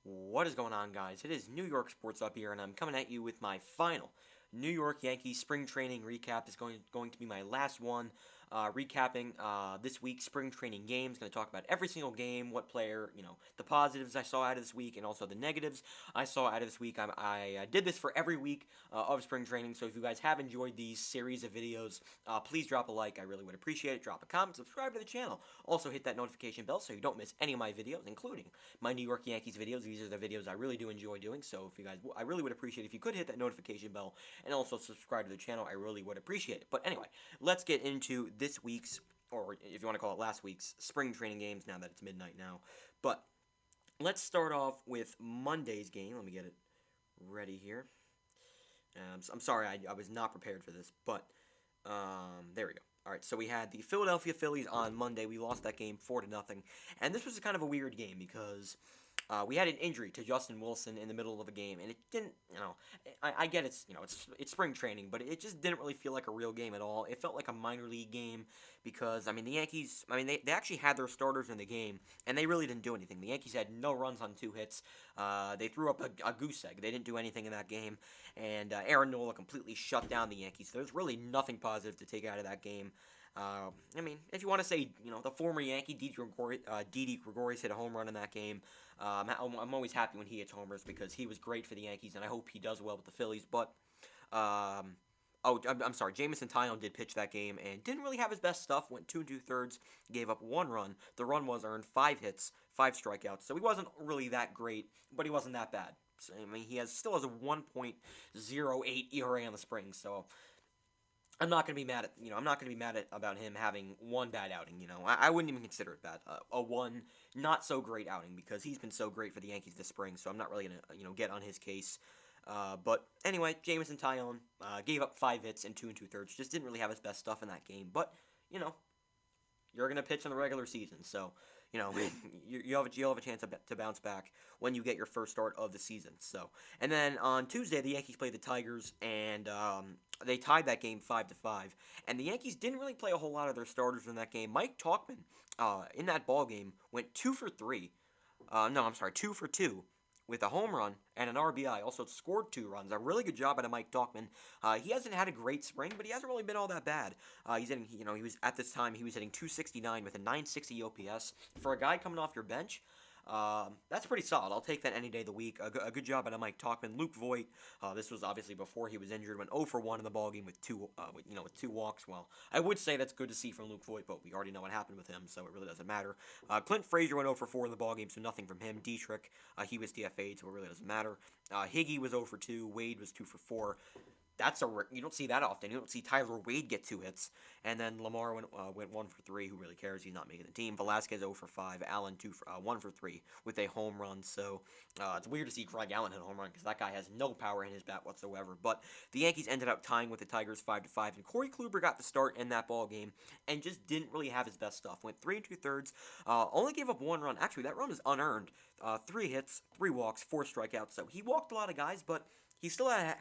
What is going on, guys? It is New York Sports Up here, and I'm coming at you with my final New York Yankees spring training recap. It's going to be my last one, recapping this week's spring training games. Going to talk about every single game, what player, the positives I saw out of this week, and also the negatives I saw out of this week. I did this for every week of spring training, so if you guys have enjoyed these series of videos, please drop a like. I really would appreciate it. Drop a comment, subscribe to the channel. Also, hit that notification bell so you don't miss any of my videos, including my New York Yankees videos. These are the videos I really do enjoy doing, so if you guys, I really would appreciate if you could hit that notification bell and also subscribe to the channel. I really would appreciate it. But anyway, let's get into this week's, or if you want to call it last week's, spring training games now that it's midnight now. But let's start off with Monday's game. Let me get it ready here. I'm sorry, I was not prepared for this, but there we go. All right, so we had the Philadelphia Phillies on Monday. We lost that game 4-0, and this was kind of a weird game because we had an injury to Justin Wilson in the middle of a game, and it didn't, I get it's spring training, but it just didn't really feel like a real game at all. It felt like a minor league game because, the Yankees, they actually had their starters in the game, and they really didn't do anything. The Yankees had no runs on 2 hits. They threw up a goose egg. They didn't do anything in that game, and Aaron Nola completely shut down the Yankees. So there's really nothing positive to take out of that game. If you want to say, the former Yankee, Didi Gregorius hit a home run in that game. I'm always happy when he hits homers because he was great for the Yankees, and I hope he does well with the Phillies. But, I'm sorry, Jameson Taillon did pitch that game and didn't really have his best stuff. Went 2 2/3, gave up 1 run. The run was earned, 5 hits, 5 strikeouts. So he wasn't really that great, but he wasn't that bad. So, he still has a 1.08 ERA on the spring. So I'm not gonna be mad at about him having one bad outing. I wouldn't even consider it bad. A one not so great outing because he's been so great for the Yankees this spring. So I'm not really gonna get on his case. But anyway, Jameson Taillon gave up 5 hits and 2 2/3. Just didn't really have his best stuff in that game. But you're gonna pitch in the regular season, so you have a chance to bounce back when you get your first start of the season. So, and then on Tuesday, the Yankees played the Tigers, and they tied that game 5-5. And the Yankees didn't really play a whole lot of their starters in that game. Mike Tauchman, in that ball game, went 2 for 3. No, I'm sorry, 2 for 2 with a home run and an RBI. Also scored 2 runs. A really good job out of Mike Tauchman. He hasn't had a great spring, but he hasn't really been all that bad. He's hitting, he was at this time he was hitting 269 with a 960 OPS for a guy coming off your bench. That's pretty solid. I'll take that any day of the week. A good job out of Mike Tauchman. Luke Voigt, this was obviously before he was injured, went 0 for 1 in the ballgame with 2 walks. Well, I would say that's good to see from Luke Voigt, but we already know what happened with him, so it really doesn't matter. Clint Frazier went 0 for 4 in the ballgame, so nothing from him. Dietrich, he was DFA'd, so it really doesn't matter. Higgy was 0 for 2. Wade was 2 for 4. You don't see that often. You don't see Tyler Wade get 2 hits, and then Lamar went 1 for 3. Who really cares? He's not making the team. Velasquez 0 for 5. Allen 1 for 3 with a home run. So it's weird to see Greg Allen hit a home run because that guy has no power in his bat whatsoever. But the Yankees ended up tying with the Tigers 5-5, and Corey Kluber got the start in that ball game and just didn't really have his best stuff. Went 3 2/3. Only gave up 1 run. Actually, that run was unearned. 3 hits, 3 walks, 4 strikeouts. So he walked a lot of guys, but he still had,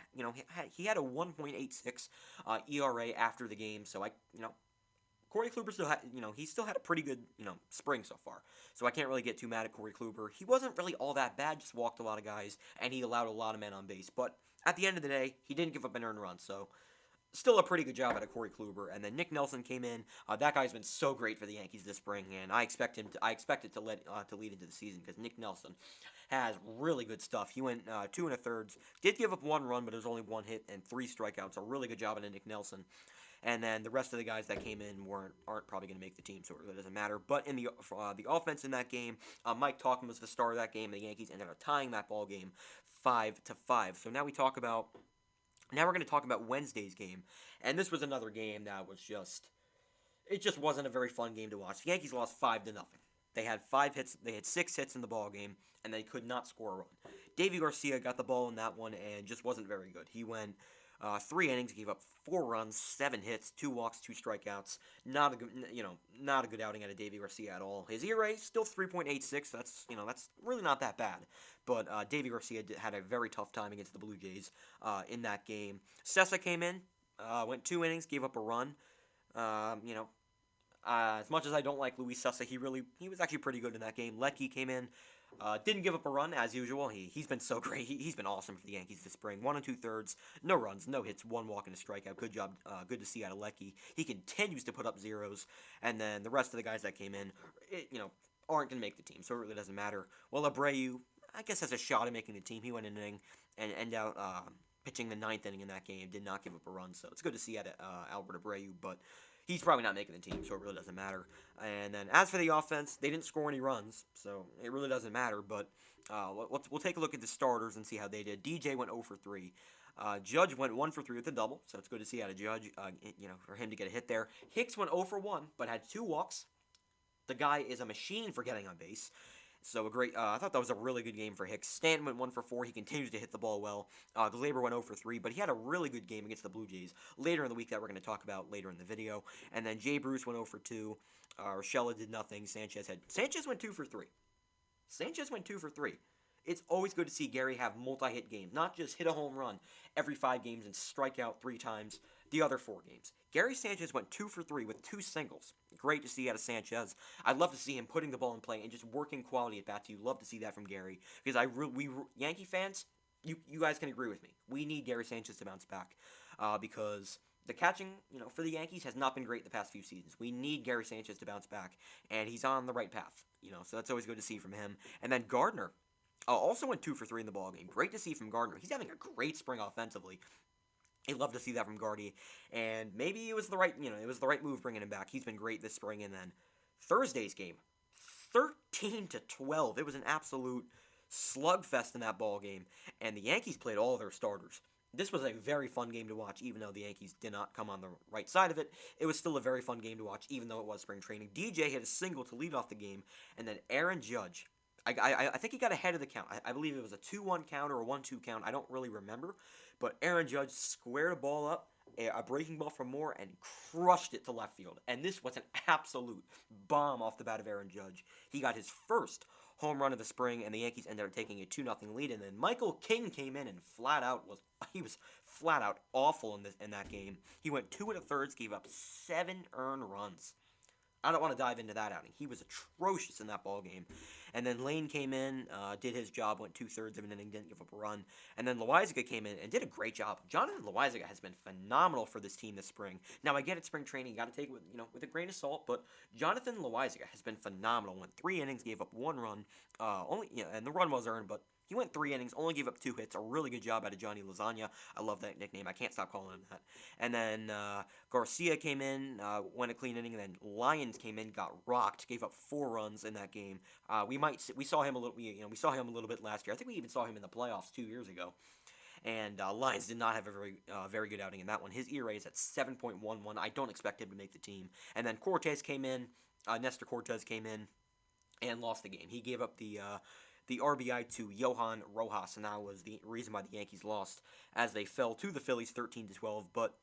he had a 1.86 ERA after the game. So Corey Kluber he still had a pretty good, spring so far. So I can't really get too mad at Corey Kluber. He wasn't really all that bad, just walked a lot of guys, and he allowed a lot of men on base. But at the end of the day, he didn't give up an earned run. So still a pretty good job out of Corey Kluber. And then Nick Nelson came in. That guy's been so great for the Yankees this spring, and I expect it to lead into the season because Nick Nelson has really good stuff. He went 2 1/3, did give up 1 run, but it was only 1 hit and 3 strikeouts. A really good job out of Nick Nelson. And then the rest of the guys that came in aren't probably going to make the team, so it really doesn't matter. But in the offense in that game, Mike Tauchman was the star of that game. The Yankees ended up tying that ball game 5-5. So now we're going to talk about Wednesday's game, and this was another game that was it just wasn't a very fun game to watch. The Yankees lost 5-0. They had 5 hits. They had 6 hits in the ball game, and they could not score a run. Davy Garcia got the ball in that one and just wasn't very good. He went 3 innings, gave up 4 runs, 7 hits, 2 walks, 2 strikeouts. Not a good outing out of Davy Garcia at all. His ERA still 3.86. That's really not that bad. But Davy Garcia had a very tough time against the Blue Jays in that game. Sessa came in, went 2 innings, gave up a run. As much as I don't like Luis Sessa, he was actually pretty good in that game. Letke came in, Didn't give up a run as usual. He's been so great. He's been awesome for the Yankees this spring. 1 2/3, no runs, no hits, one walk and a strikeout. Good job. Good to see out of Lecky. He continues to put up zeros, and then the rest of the guys that came in, aren't gonna make the team, so it really doesn't matter. Well, Abreu, I guess, has a shot at making the team. He went an inning and ended out pitching the ninth inning in that game. Did not give up a run, so it's good to see out of Albert Abreu, but he's probably not making the team, so it really doesn't matter. And then as for the offense, they didn't score any runs, so it really doesn't matter. But we'll take a look at the starters and see how they did. DJ went 0 for 3. Judge went 1 for 3 with a double, so it's good to see out of Judge. For him to get a hit there. Hicks went 0 for 1, but had 2 walks. The guy is a machine for getting on base. So a great. I thought that was a really good game for Hicks. Stanton went 1 for 4. He continues to hit the ball well. Gleyber went 0 for 3, but he had a really good game against the Blue Jays later in the week that we're going to talk about later in the video. And then Jay Bruce went 0 for 2. Urshela did nothing. Sanchez went 2 for 3. Sanchez went 2 for 3. It's always good to see Gary have multi-hit games, not just hit a home run every 5 games and strike out 3 times the other 4 games. Gary Sanchez went 2 for 3 with 2 singles. Great to see out of Sanchez. I'd love to see him putting the ball in play and just working quality at bats. You love to see that from Gary because we Yankee fans, you guys can agree with me. We need Gary Sanchez to bounce back because the catching, for the Yankees has not been great the past few seasons. We need Gary Sanchez to bounce back, and he's on the right path. So that's always good to see from him. And then Gardner. Also went 2 for 3 in the ballgame. Great to see from Gardner. He's having a great spring offensively. I'd love to see that from Gardy, and maybe it was the right, move bringing him back. He's been great this spring, and then Thursday's game, 13-12. It was an absolute slugfest in that ball game, and the Yankees played all their starters. This was a very fun game to watch, even though the Yankees did not come on the right side of it. It was still a very fun game to watch, even though it was spring training. DJ hit a single to lead off the game, and then Aaron Judge. I think he got ahead of the count. I believe it was a 2-1 count or a 1-2 count. I don't really remember. But Aaron Judge squared a ball up, a breaking ball from Moore, and crushed it to left field. And this was an absolute bomb off the bat of Aaron Judge. He got his first home run of the spring, and the Yankees ended up taking a 2-0 lead. And then Michael King came in and was flat out awful in that game. He went 2 1/3, gave up 7 earned runs. I don't want to dive into that outing. He was atrocious in that ball game. And then Lane came in, did his job, went 2/3 of an inning, didn't give up a run. And then Loizaga came in and did a great job. Jonathan Loizaga has been phenomenal for this team this spring. Now, I get it, spring training, you got to take it with a grain of salt, but Jonathan Loizaga has been phenomenal. Went 3 innings, gave up 1 run. And the run was earned, but he went 3 innings, only gave up 2 hits. A really good job out of Johnny Lasagna. I love that nickname. I can't stop calling him that. And then Garcia came in, went a clean inning, and then Lyons came in, got rocked, gave up 4 runs in that game. We saw him a little bit last year. I think we even saw him in the playoffs 2 years ago. And Lyons did not have a very good outing in that one. His ERA is at 7.11. I don't expect him to make the team. And then Nestor Cortez came in and lost the game. He gave up the RBI to Johan Rojas, and that was the reason why the Yankees lost, as they fell to the Phillies 13-12. But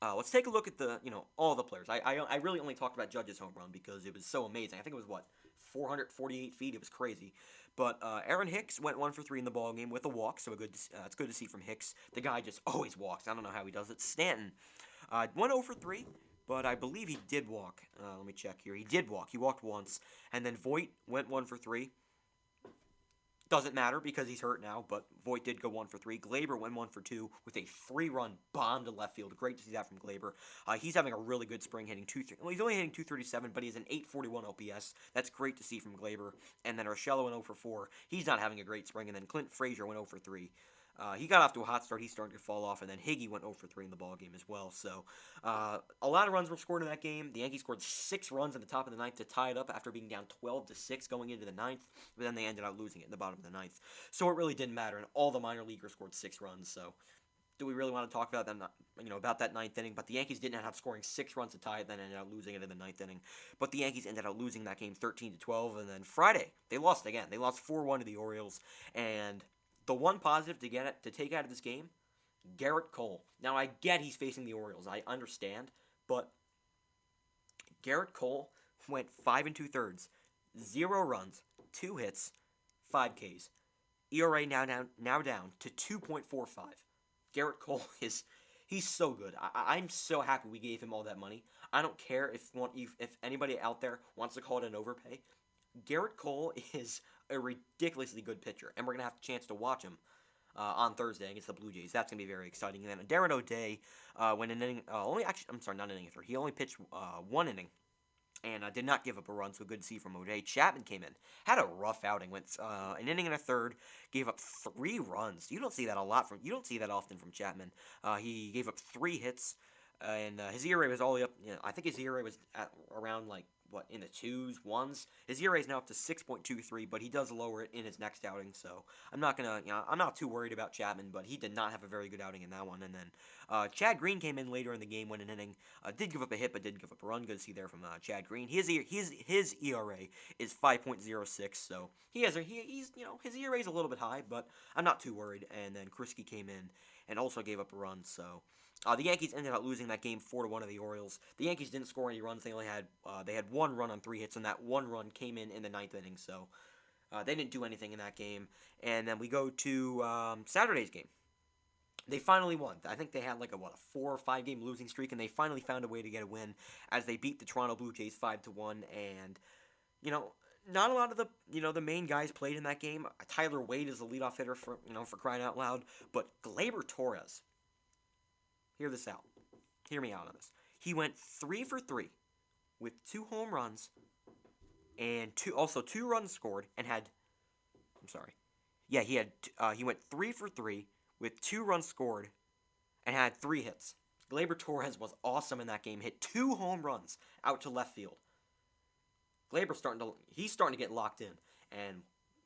let's take a look at all the players. I really only talked about Judge's home run because it was so amazing. I think it was 448 feet. It was crazy. But Aaron Hicks went 1 for 3 in the ballgame with a walk, so it's good to see from Hicks. The guy just always walks. I don't know how he does it. Stanton went 0 for 3. But I believe he did walk. Let me check here. He did walk. He walked once. And then Voigt went 1 for 3. Doesn't matter because he's hurt now, but Voigt did go 1 for 3. Gleyber went 1 for 2 with a 3-run bomb to left field. Great to see that from Gleyber. He's having a really good spring, hitting he's only hitting 237, but he's an 841 OPS. That's great to see from Gleyber. And then Urshela went 0 for 4. He's not having a great spring. And then Clint Frazier went 0 for 3. He got off to a hot start. He's starting to fall off, and then Higgy went 0 for 3 in the ballgame as well. So a lot of runs were scored in that game. The Yankees scored 6 runs at the top of the ninth to tie it up after being down 12-6 going into the ninth, but then they ended up losing it in the bottom of the ninth. So it really didn't matter, and all the minor leaguers scored 6 runs. So do we really want to talk about that? About that ninth inning? But the Yankees didn't end up scoring 6 runs to tie it, then ended up losing it in the ninth inning. But the Yankees ended up losing that game 13-12, and then Friday they lost again. They lost 4-1 to the Orioles, and the one positive to take out of this game, Garrett Cole. Now, I get he's facing the Orioles. I understand. But Garrett Cole went 5 2/3. 0 runs, 2 hits, 5 Ks. ERA now down to 2.45. Garrett Cole he's so good. I'm so happy we gave him all that money. I don't care if anybody out there wants to call it an overpay. Garrett Cole is a ridiculously good pitcher, and we're gonna have a chance to watch him on Thursday against the Blue Jays. That's gonna be very exciting. And then Darren O'Day went an inning, I'm sorry, not an inning. He only pitched one inning and did not give up a run, so good to see from O'Day. Chapman came in, had a rough outing, went an inning and a third, gave up 3 runs. You don't see that you don't see that often from Chapman. He gave up 3 hits, and his ERA was all the way up. I think his ERA was at around like in the 2s, 1s. His ERA is now up to 6.23, but he does lower it in his next outing. So I'm not too worried about Chapman, but he did not have a very good outing in that one. And then Chad Green came in later in the game, went an inning, did give up a hit, but did give up a run. Good to see there from Chad Green. His ERA is 5.06, so his ERA is a little bit high, but I'm not too worried. And then Krisky came in and also gave up a run. So the Yankees ended up losing that game 4-1 to the Orioles. The Yankees didn't score any runs. They only had 1 run on 3 hits, and that 1 run came in the 9th inning. So they didn't do anything in that game. And then we go to Saturday's game. They finally won. I think they had like a 4 or 5 game losing streak, and they finally found a way to get a win as they beat the Toronto Blue Jays 5-1. And not a lot of the main guys played in that game. Tyler Wade is the leadoff hitter for crying out loud, but Gleyber Torres. Hear this out. Hear me out on this. He went 3 for 3 with 2 home runs and 2 runs scored and had. I'm sorry. Yeah, he went 3 for 3 with 2 runs scored and had 3 hits. Gleyber Torres was awesome in that game. Hit 2 home runs out to left field. Gleyber's starting to get locked in, and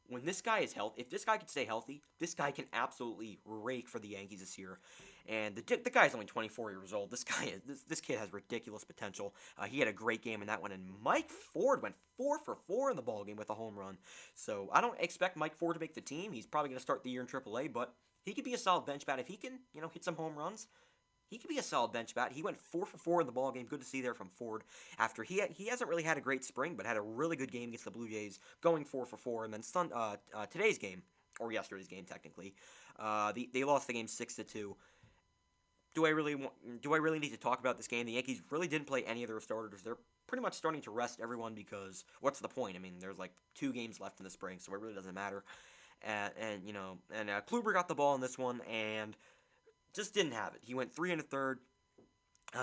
when this guy is healthy, if this guy can stay healthy, this guy can absolutely rake for the Yankees this year. And the guy's only 24 years old. This kid has ridiculous potential. He had a great game in that one, and Mike Ford went 4 for 4 in the ballgame with a home run. So I don't expect Mike Ford to make the team. He's probably going to start the year in AAA, but he could be a solid bench bat if he can, hit some home runs. He could be a solid bench bat. He went 4 for 4 in the ballgame. Good to see there from Ford. After he hasn't really had a great spring, but had a really good game against the Blue Jays, going 4 for 4. And then today's game, or yesterday's game technically, they lost the game 6-2. Do I really need to talk about this game? The Yankees really didn't play any of their starters. They're pretty much starting to rest everyone because what's the point? I mean, there's like 2 games left in the spring, so it really doesn't matter. And Kluber got the ball in this one and just didn't have it. He went 3 1/3,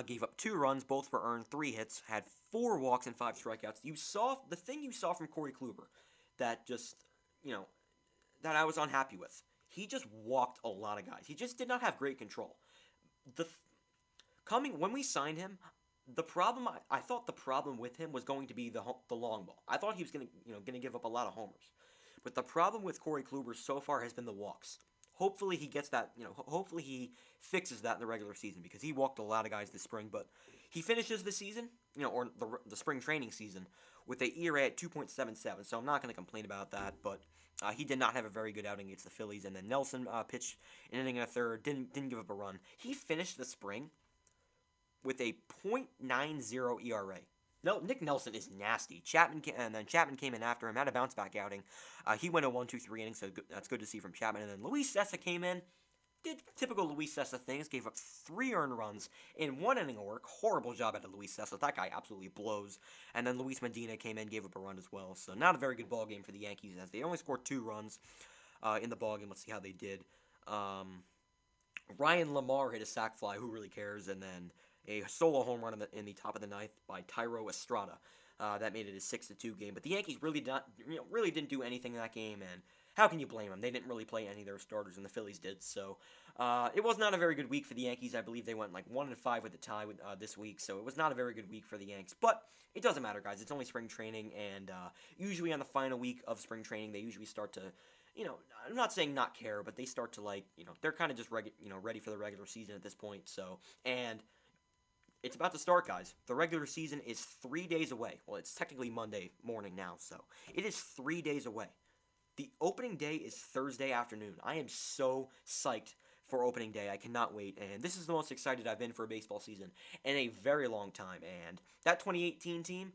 gave up 2 runs, both were earned, 3 hits, had 4 walks and 5 strikeouts. The thing you saw from Corey Kluber that just, that I was unhappy with. He just walked a lot of guys. He just did not have great control. When we signed him, I thought the problem with him was going to be the long ball. I thought he was going to give up a lot of homers. But the problem with Corey Kluber so far has been the walks. Hopefully he gets that, hopefully he fixes that in the regular season because he walked a lot of guys this spring. But he finishes the season, or the spring training season, with an ERA at 2.77. So I'm not going to complain about that. But he did not have a very good outing against the Phillies. And then Nelson pitched an inning and a third, didn't give up a run. He finished the spring with a .90 ERA. No, Nick Nelson is nasty. Chapman came in after him, had a bounce back outing. He went a 1-2-3 inning, so that's good to see from Chapman. And then Luis Sessa came in, did typical Luis Sessa things, gave up 3 earned runs in 1 inning of work. Horrible job out of Luis Sessa. That guy absolutely blows. And then Luis Medina came in, gave up a run as well. So not a very good ball game for the Yankees as they only scored 2 runs in the ball game. Let's see how they did. Ryan Lamar hit a sac fly. Who really cares? And then a solo home run in the top of the 9th by Tyro Estrada. That made it a 6-2 game. But the Yankees really didn't do anything in that game, and how can you blame them? They didn't really play any of their starters, and the Phillies did. So it was not a very good week for the Yankees. I believe they went like 1-5 with the tie this week, so it was not a very good week for the Yanks. But it doesn't matter, guys. It's only spring training, and usually on the final week of spring training, they usually start to, I'm not saying not care, but they start to they're kind of just ready for the regular season at this point. So, and it's about to start, guys. The regular season is 3 days away. Well, it's technically Monday morning now, so it is 3 days away. The opening day is Thursday afternoon. I am so psyched for opening day. I cannot wait, and this is the most excited I've been for a baseball season in a very long time. And that 2018 team,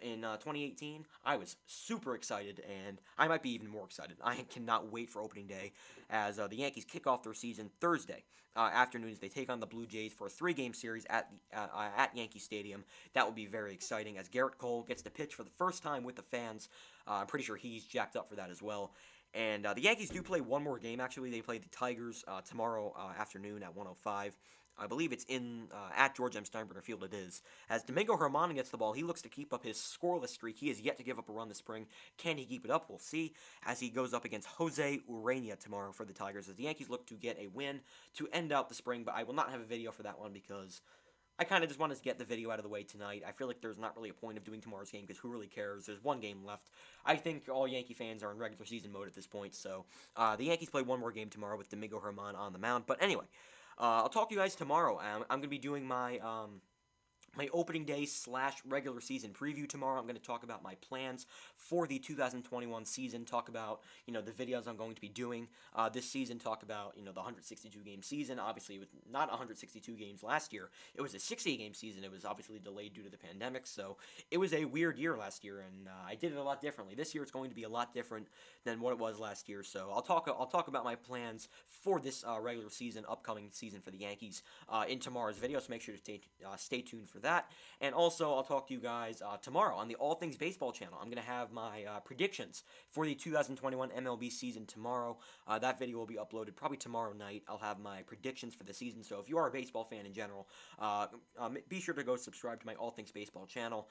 In 2018, I was super excited, and I might be even more excited. I cannot wait for opening day, as the Yankees kick off their season Thursday afternoons. They take on the Blue Jays for a 3-game series at Yankee Stadium. That will be very exciting, as Garrett Cole gets to pitch for the first time with the fans. I'm pretty sure he's jacked up for that as well. And the Yankees do play one more game, actually. They play the Tigers tomorrow afternoon at 1:05. I believe it's in at George M. Steinbrenner Field. It is. As Domingo Germán gets the ball, he looks to keep up his scoreless streak. He has yet to give up a run this spring. Can he keep it up? We'll see. As he goes up against Jose Urena tomorrow for the Tigers, as the Yankees look to get a win to end out the spring. But I will not have a video for that one because I kind of just wanted to get the video out of the way tonight. I feel like there's not really a point of doing tomorrow's game because who really cares? There's one game left. I think all Yankee fans are in regular season mode at this point. So the Yankees play one more game tomorrow with Domingo Germán on the mound. But anyway. I'll talk to you guys tomorrow. I'm going to be doing my opening day / regular season preview tomorrow. I'm going to talk about my plans for the 2021 season, talk about, the videos I'm going to be doing this season, talk about, the 162-game season. Obviously, it was not 162 games last year. It was a 60-game season. It was obviously delayed due to the pandemic, so it was a weird year last year, and I did it a lot differently. This year, it's going to be a lot different than what it was last year, so I'll talk about my plans for this regular season, upcoming season for the Yankees in tomorrow's video, so make sure to stay tuned for that. And also, I'll talk to you guys tomorrow on the All Things Baseball channel. I'm going to have my predictions for the 2021 MLB season tomorrow. That video will be uploaded probably tomorrow night. I'll have my predictions for the season. So if you are a baseball fan in general, be sure to go subscribe to my All Things Baseball channel.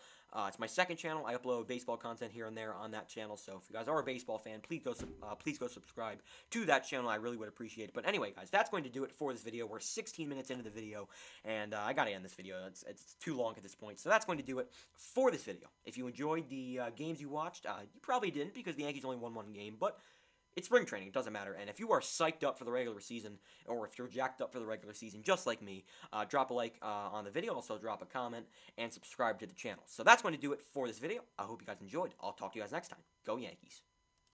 It's my second channel. I upload baseball content here and there on that channel. So if you guys are a baseball fan, please go subscribe to that channel. I really would appreciate it. But anyway, guys, that's going to do it for this video. We're 16 minutes into the video, and I got to end this video. It's too long at this point. So that's going to do it for this video. If you enjoyed the games you watched, you probably didn't because the Yankees only won one game, but it's spring training. It doesn't matter. And if you are psyched up for the regular season, or if you're jacked up for the regular season just like me, drop a like on the video. Also, drop a comment and subscribe to the channel. So that's going to do it for this video. I hope you guys enjoyed. I'll talk to you guys next time. Go Yankees.